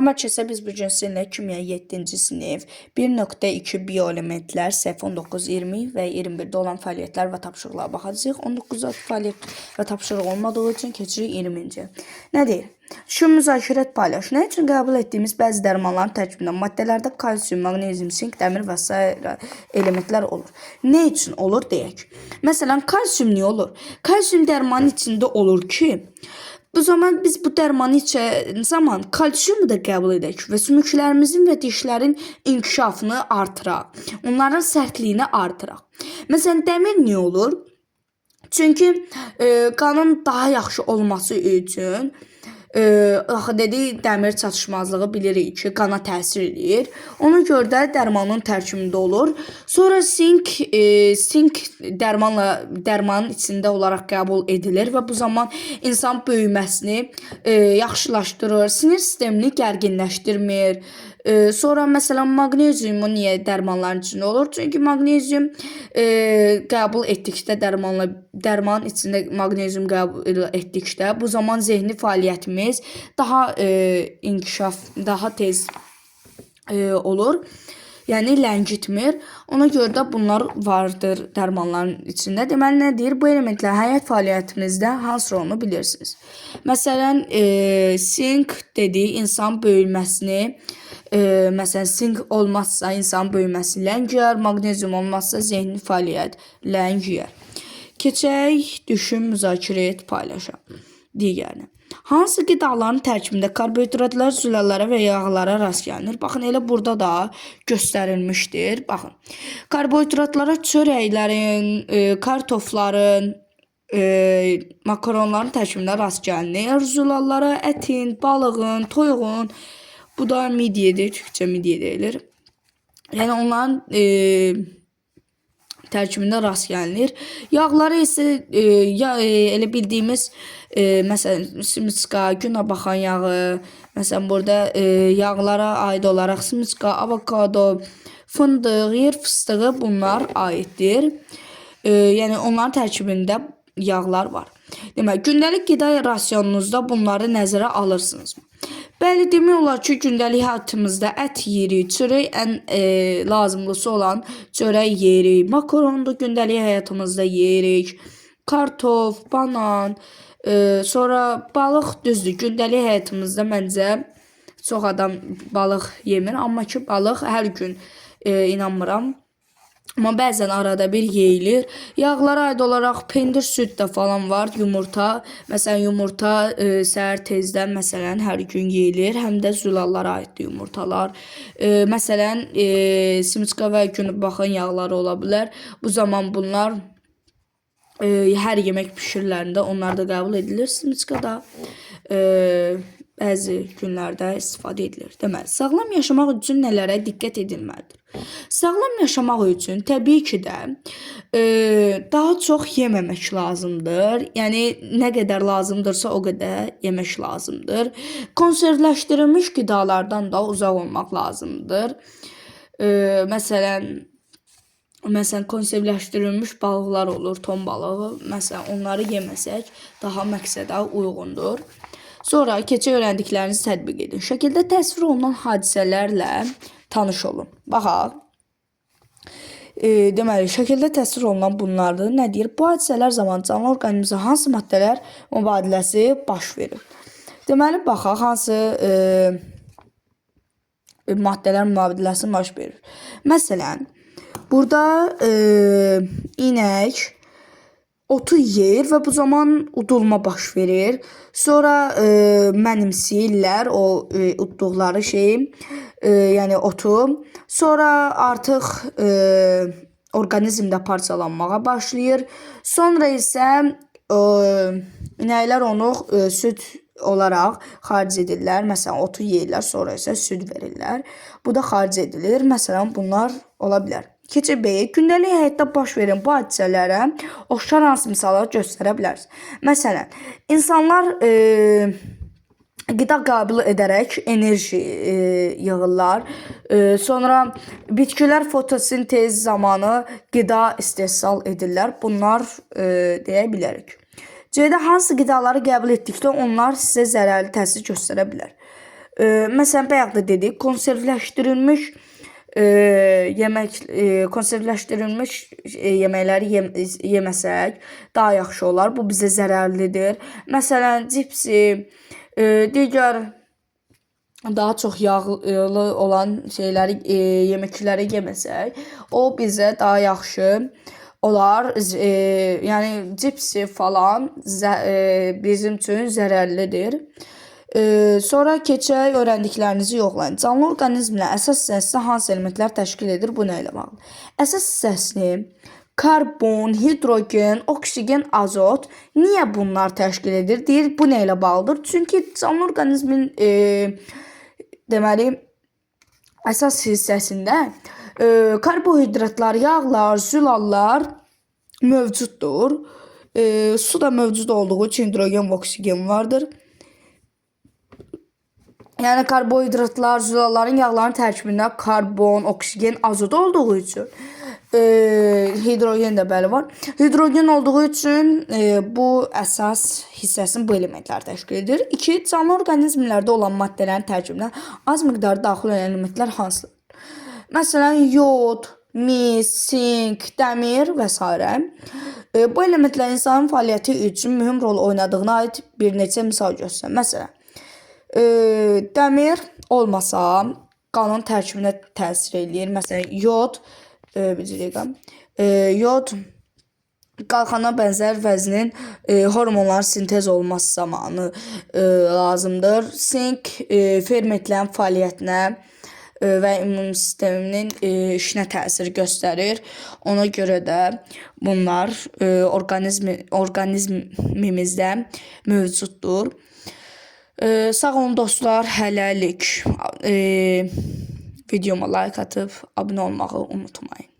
Amma keçə biz bu gün sizinlə kimya 7-ci sinif 1.2 bioelementlər səhv 19, 20 və 21-də olan fəaliyyətlər və tapşırıqlara baxacağıq. 19-da fəaliyyət və tapşırıq olmadığı üçün keçirik 20-ci. Nə deyir? Şu müzakirət paylaş. Nə üçün qəbul etdiyimiz bəzi dərmanların tərkibində maddələrdə kalsium, maqnezium, sink, dəmir və s. elementlər olur. Nə üçün olur deyək. Məsələn, kalsium niyə olur? Kalsium dərmanın içində olur ki, bu zaman biz bu dərmanı içən zaman kalsiumu da qəbul edək və sümüklərimizin və dişlərin inkişafını artıraq. Onların sərtliyini artıraq. Məsələn, dəmir niyə olur? Çünki qanın daha yaxşı olması üçün axı dedik, dəmir çatışmazlığı bilirik ki, qana təsir edir. Ona görə də dərmanın tərkibində olur. Sonra sink dərmanın içində olaraq qəbul edilir və bu zaman insan böyüməsini yaxşılaşdırır, sinir sistemini gərginləşdirmir. Sonra məsələn maqneziumu niyə dərmanların içində olur? Çünki maqnezium qəbul etdikdə dərmanın içində maqnezium qəbul etdikdə bu zaman zehni fəaliyyətimiz daha inkişaf, daha tez olur. Yəni ləngitmir. Ona görə də bunlar vardır dərmanların içində. Deməli nə deyir? Bu elementlər həyat fəaliyyətimizdə hansı rolunu bilirsiniz? Məsələn, sink dediyi insan böyüməsini, məsələn, sink olmazsa insan böyüməsi ləngiyər, maqnezium olmazsa zehni fəaliyyət ləngiyər. Keçək, düşün, müzakirə et, paylaşa. Digərini. Hansı qidaların tərkibində karbohidratlar, zülallara və yağlara rast gəlinir? Baxın, elə burada da göstərilmişdir. Baxın, karbohidratlara çörəklərin, kartofların, makaronların tərkibində rast gəlinir. Zülallara ətin, balığın, toyuğun, bu da midyedir, Türkçə midye deyilir. Yəni onların tərkibində rast gəlinir. Yağları isə elə bildiyimiz məsələn simiska, günə baxan yağı, məsələn burada yağlara aid olaraq simiska, avokado, fındıq, yer fıstığı bunlar aiddir. Yəni onların tərkibində yağlar var. Demək, gündəlik qida rasionunuzda bunları nəzərə alırsınızmı? Bəli, demək olar ki, gündəlik həyatımızda ət yeyirik, çörək ən lazımlısı olan çörək yeyirik, makaron da gündəlik həyatımızda yeyirik, kartof, banan, sonra balıq düzdür, gündəlik həyatımızda məncə çox adam balıq yemir, amma ki, balıq hər gün inanmıram. Amma bəzən arada bir yeyilir. Yağlara aid olaraq pendir, süd də falan var, yumurta. Məsələn, yumurta səhər tezdən məsələn hər gün yeyilir. Həm də zülallara aiddir yumurtalar. Məsələn, simiska və günə baxan yağları ola bilər. Bu zaman bunlar hər yemək bişirilərində onlar da qəbul edilir. Simiska da bəzi günlərdə istifadə edilir. Deməli, sağlam yaşamaq üçün nələrə diqqət edilməlidir? Sağlam yaşamaq üçün təbii ki də daha çox yeməmək lazımdır. Yəni nə qədər lazımdırsa o qədər yemək lazımdır. Konservləşdirilmiş qidalardan da uzaq olmaq lazımdır. Məsələn, konservləşdirilmiş balıqlar olur, ton balığı. Məsələn, onları yeməsək daha məqsədə uyğundur. Sonra keçə öyrəndiklərinizi tətbiq edin. Şəkildə təsvir olunan hadisələrlə tanış olun. Baxaq. Deməli, şəkildə təsvir olunan bunlardır. Nə deyir? Bu hadisələr zamanı canlı orqanizmdə hansı maddələr mübadiləsi baş verir? Deməli, baxaq, hansı maddələr mübadiləsi baş verir? Məsələn, burada inək otu yeyir və bu zaman udulma baş verir. Sonra mənimsəyirlər o udduqları şeyi, yəni otu. Sonra artıq orqanizmdə parçalanmağa başlayır. Sonra isə inəklər onu süd olaraq xaric edirlər. Məsələn, otu yeyirlər, sonra isə süd verirlər. Bu da xaric edilir. Məsələn, bunlar ola bilər. Keçə B. Gündəlik həyatda baş verən bu hadisələrə oxşar hansı misallar göstərə bilərsiniz? Məsələn, insanlar qida qəbul edərək enerji yığırlar. Sonra bitkilər fotosintez zamanı qida istehsal edirlər. Bunlar deyə bilərik. C-də hansı qidaları qəbul etdikdə onlar sizə zərərli təsir göstərə bilər? Məsələn, bayaq da dedik, konservləşdirilmiş konservləşdirilmiş yeməkləri yeməsək daha yaxşı olar. Bu bizə zərərlidir. Məsələn, cipsi, digər daha çox yağlı olan şeyləri, yeməkləri yeməsək, o bizə daha yaxşı olar. Yəni cipsi falan bizim üçün zərərlidir. Sonra keçək öyrəndiklərinizi yoxlayın. Canlı orqanizmlə əsas hissəsini hansı elementlər təşkil edir? Bu nə ilə bağlı? Əsas hissəsini karbon, hidrogen, oksigen, azot. Niyə bunlar təşkil edir? Deyir, bu nə ilə bağlıdır? Çünki canlı orqanizmin deməli əsas hissəsində karbohidratlar, yağlar, zülallar mövcuddur. Su da mövcud olduğu üçün hidrogen və oksigen vardır. Yəni karbohidratlar, zülalların, yağların tərkibində karbon, oksigen, azot olduğu üçün hidrogen də bəli var. Hidrogen olduğu üçün bu əsas hissəsini bu elementlər təşkil edir. 2. Canlı orqanizmlərdə olan maddələrin tərkibinə az miqdarda daxil olan elementlər hansıdır? Məsələn, yod, mis, sink, dəmir və s. Bu elementlər insanın fəaliyyəti üçün mühüm rol oynadığına aid bir neçə misal göstərir. Məsələn, dəmir olmasa qanın tərkibinə təsir eləyir. Məsələn, yod, yod qalxana bənzər vəznin hormonların sintez olması zamanı lazımdır. Sink fermentlərin fəaliyyətinə və immun sisteminin işinə təsir göstərir. Ona görə də bunlar orqanizmimizdə mövcuddur. Sağ olun dostlar, hələlik. Videoma like atıb abunə olmağı unutmayın.